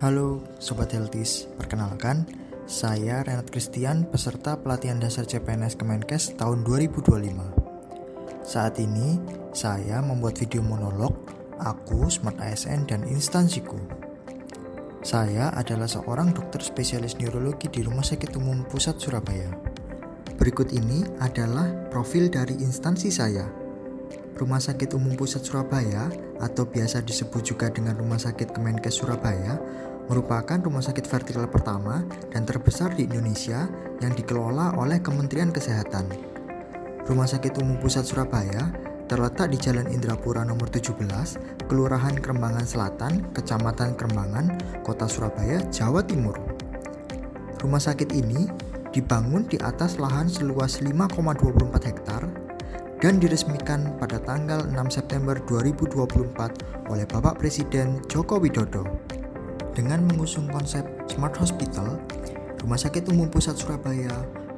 Halo Sobat Healthies, perkenalkan, saya Renat Christian, peserta pelatihan dasar CPNS Kemenkes tahun 2025. Saat ini, saya membuat video monolog, aku, Smart ASN, dan instansiku. Saya adalah seorang dokter spesialis neurologi di Rumah Sakit Umum Pusat Surabaya. Berikut ini adalah profil dari instansi saya. Rumah Sakit Umum Pusat Surabaya atau biasa disebut juga dengan Rumah Sakit Kemenkes Surabaya merupakan rumah sakit vertikal pertama dan terbesar di Indonesia yang dikelola oleh Kementerian Kesehatan. Rumah Sakit Umum Pusat Surabaya terletak di Jalan Indrapura nomor 17, Kelurahan Kerembangan Selatan, Kecamatan Kerembangan, Kota Surabaya, Jawa Timur. Rumah sakit ini dibangun di atas lahan seluas 5,24 hektar dan diresmikan pada tanggal 6 September 2024 oleh Bapak Presiden Joko Widodo. Dengan mengusung konsep Smart Hospital, Rumah Sakit Umum Pusat Surabaya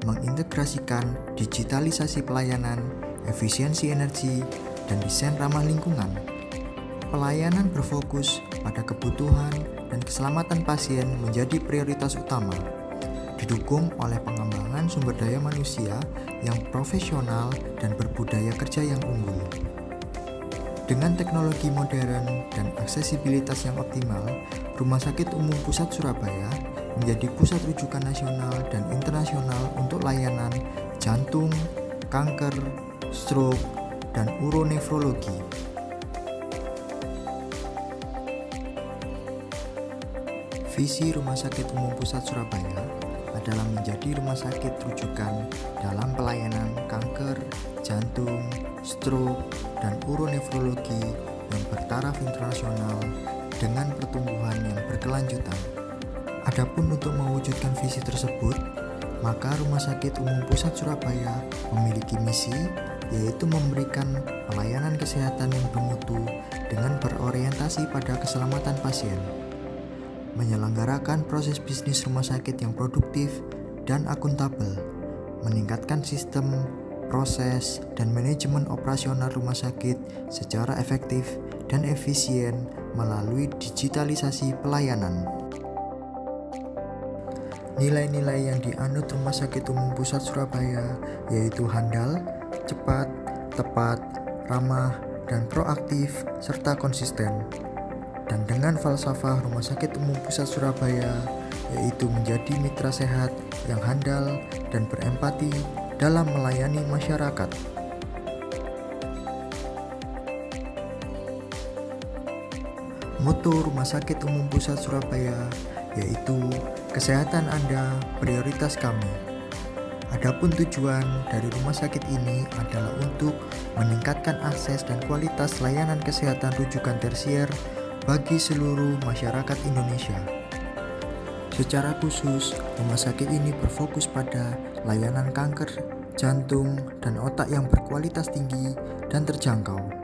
mengintegrasikan digitalisasi pelayanan, efisiensi energi, dan desain ramah lingkungan. Pelayanan berfokus pada kebutuhan dan keselamatan pasien menjadi prioritas utama, didukung oleh pengembangan sumber daya manusia yang profesional dan berbudaya kerja yang unggul. Dengan teknologi modern dan aksesibilitas yang optimal, Rumah Sakit Umum Pusat Surabaya menjadi pusat rujukan nasional dan internasional untuk layanan jantung, kanker, stroke, dan uronefrologi. Visi Rumah Sakit Umum Pusat Surabaya adalah menjadi rumah sakit rujukan dalam pelayanan kanker, jantung, stroke, dan uronefrologi yang bertaraf internasional dengan pertumbuhan yang berkelanjutan. Adapun untuk mewujudkan visi tersebut, maka Rumah Sakit Umum Pusat Surabaya memiliki misi, yaitu memberikan pelayanan kesehatan yang bermutu dengan berorientasi pada keselamatan pasien, menyelenggarakan proses bisnis rumah sakit yang produktif dan akuntabel, meningkatkan sistem, proses, dan manajemen operasional rumah sakit secara efektif dan efisien melalui digitalisasi pelayanan. Nilai-nilai yang dianut Rumah Sakit Umum Pusat Surabaya yaitu handal, cepat, tepat, ramah, dan proaktif, serta konsisten. Dan dengan falsafah Rumah Sakit Umum Pusat Surabaya yaitu menjadi mitra sehat yang handal dan berempati dalam melayani masyarakat. Moto Rumah Sakit Umum Pusat Surabaya yaitu kesehatan Anda prioritas kami. Adapun tujuan dari rumah sakit ini adalah untuk meningkatkan akses dan kualitas layanan kesehatan rujukan tersier bagi seluruh masyarakat Indonesia. Secara khusus, rumah sakit ini berfokus pada layanan kanker, jantung, dan otak yang berkualitas tinggi dan terjangkau.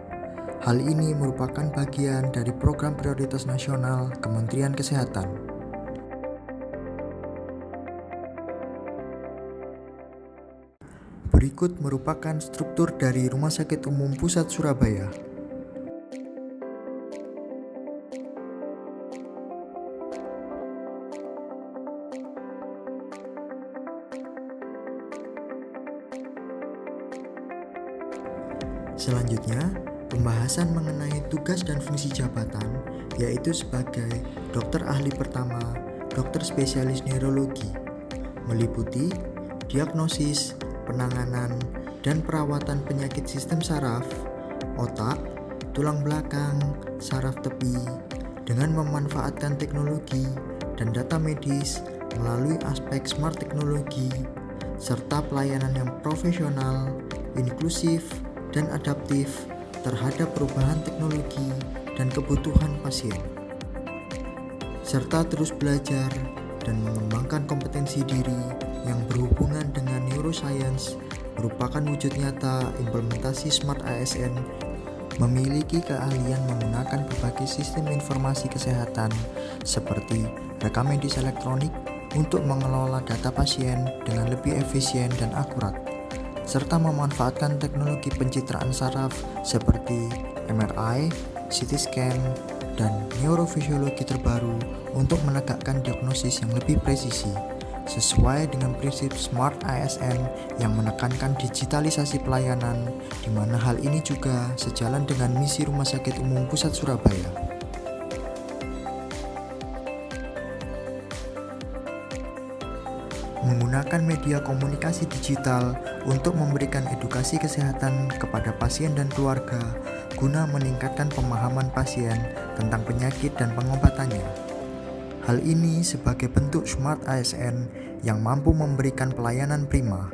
Hal ini merupakan bagian dari program prioritas nasional Kementerian Kesehatan. Berikut merupakan struktur dari Rumah Sakit Umum Pusat Surabaya. Selanjutnya, pembahasan mengenai tugas dan fungsi jabatan, yaitu sebagai dokter ahli pertama, dokter spesialis neurologi, meliputi diagnosis, penanganan, dan perawatan penyakit sistem saraf, otak, tulang belakang, saraf tepi, dengan memanfaatkan teknologi dan data medis melalui aspek smart teknologi, serta pelayanan yang profesional, inklusif, dan adaptif terhadap perubahan teknologi dan kebutuhan pasien, serta terus belajar dan mengembangkan kompetensi diri yang berhubungan dengan neuroscience merupakan wujud nyata implementasi Smart ASN, memiliki keahlian menggunakan berbagai sistem informasi kesehatan seperti rekam medis elektronik untuk mengelola data pasien dengan lebih efisien dan akurat, serta memanfaatkan teknologi pencitraan saraf seperti MRI, CT scan, dan neurofisiologi terbaru untuk menegakkan diagnosis yang lebih presisi, sesuai dengan prinsip Smart ASN yang menekankan digitalisasi pelayanan, di mana hal ini juga sejalan dengan misi Rumah Sakit Umum Pusat Surabaya. Menggunakan media komunikasi digital untuk memberikan edukasi kesehatan kepada pasien dan keluarga guna meningkatkan pemahaman pasien tentang penyakit dan pengobatannya. Hal ini sebagai bentuk Smart ASN yang mampu memberikan pelayanan prima.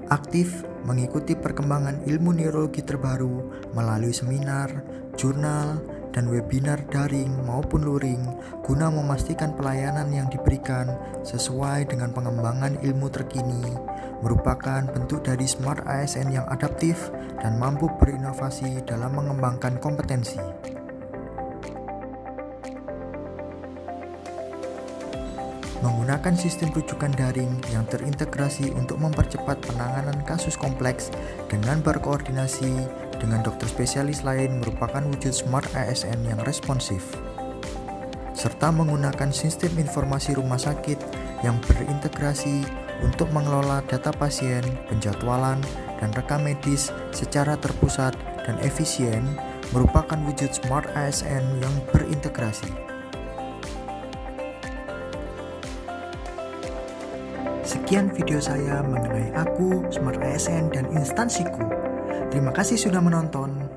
Aktif mengikuti perkembangan ilmu neurologi terbaru melalui seminar, jurnal, dan webinar daring maupun luring guna memastikan pelayanan yang diberikan sesuai dengan pengembangan ilmu terkini, merupakan bentuk dari Smart ASN yang adaptif dan mampu berinovasi dalam mengembangkan kompetensi. Menggunakan sistem rujukan daring yang terintegrasi untuk mempercepat penanganan kasus kompleks dengan berkoordinasi dengan dokter spesialis lain merupakan wujud Smart ASN yang responsif. Serta menggunakan sistem informasi rumah sakit yang berintegrasi untuk mengelola data pasien, penjadwalan, dan rekam medis secara terpusat dan efisien merupakan wujud Smart ASN yang berintegrasi. Sekian video saya mengenai aku, Smart ASN, dan instansiku. Terima kasih sudah menonton.